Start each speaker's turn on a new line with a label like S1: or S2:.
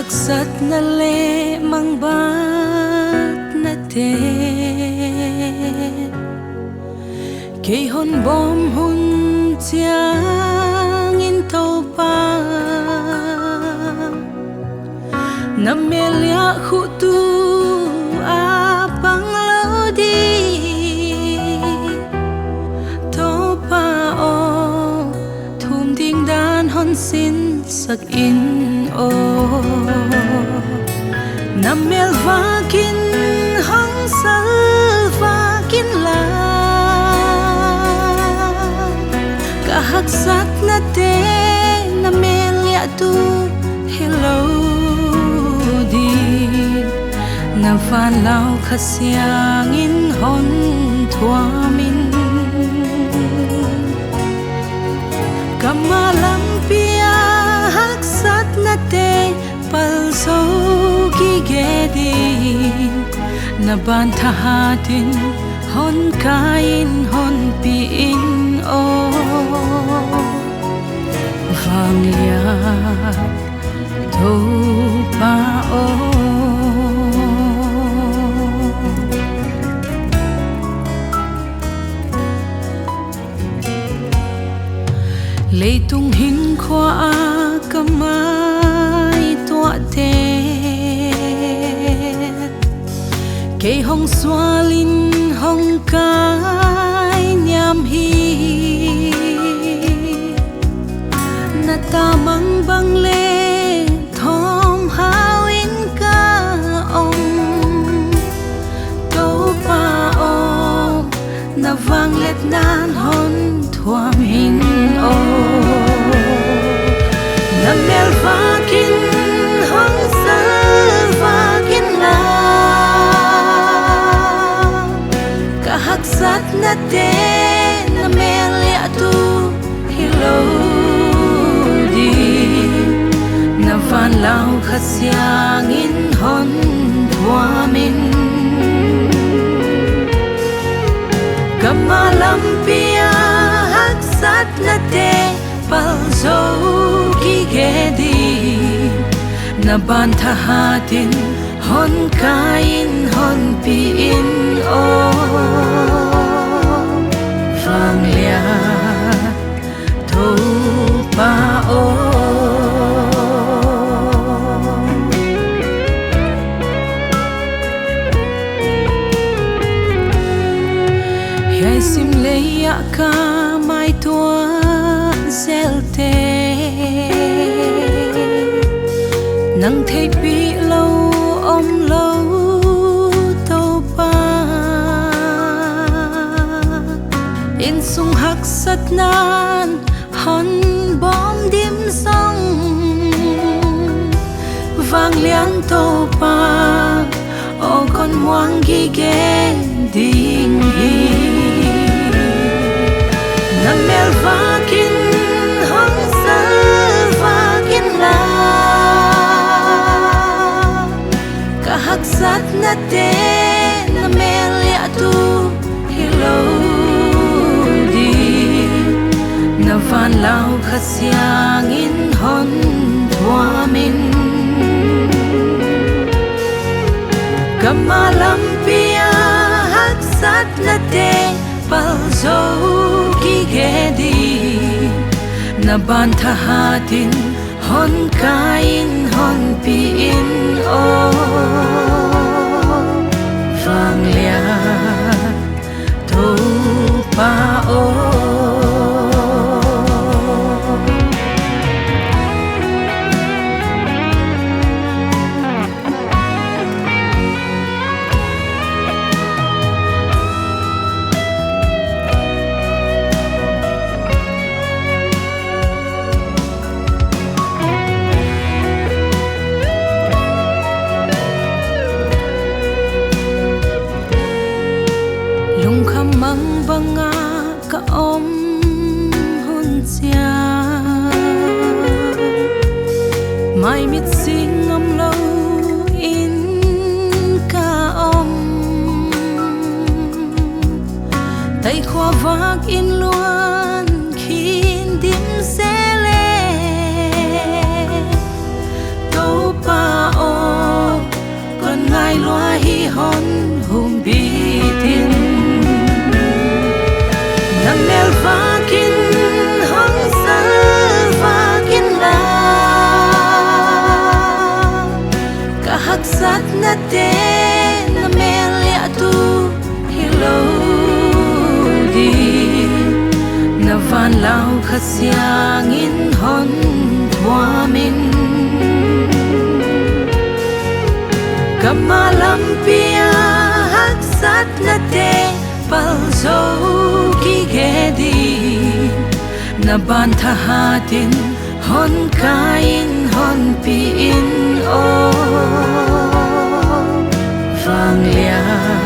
S1: hak sat na le mang bat na te kay hon bom hun chiang in tàu pa na melia khu tu a bang lo đi tàu pa o thum ding dan hon sin sak in o na mel va kin hong sal va kin la ka hak sat na te na mel ya tu hello di na van lau khasiang in hon thua min kamalam pia hak sat na te pal so ki gedi na ban thahatin hon kain hon pi in o vang lia tho pa o lệ tung hình khoa kamai tua te cây hong xoa linh hong cái nham hi na ta mang băng lê thom hao in ca ông đâu pa o na vang let nan hon thuam hin o na mel va kin hong sa va kin la ka hak sat na te na mel ya tu hello di na van lau khasiang in hon thua min kamalam pia hak sat na te pal zo ki gedi na ban thahatin hon kain hon pi in o vang lia tho pa o hay sim le ya ka mai tua zelte nang thei pi lâu om lâu tàu pa in sung hak sat nan hon bom dim song vang liang tàu pa o con muang gi ge ding hi na mel va kin hong sa va kin la ka hak sat na te na mel ya tu hello di na van lau khasiang in hon thua min kamalam pia hak sat na te pal zo ki gedi na ban thahatin hon kain hon pi in o vang lia tho pa o mang banga ka om hun sia mai mit sing om lo in ka om tay khoa vak in luan khin dim se le to pa hon hum bitin na mel vakin hon sal vakin la kahaksat na te na mel ya tu hello di na van lau khasyang in hon thwa min Kamalampiya haksat na te palzo ki gedi na bantahatin hon kain hon piin o vang liang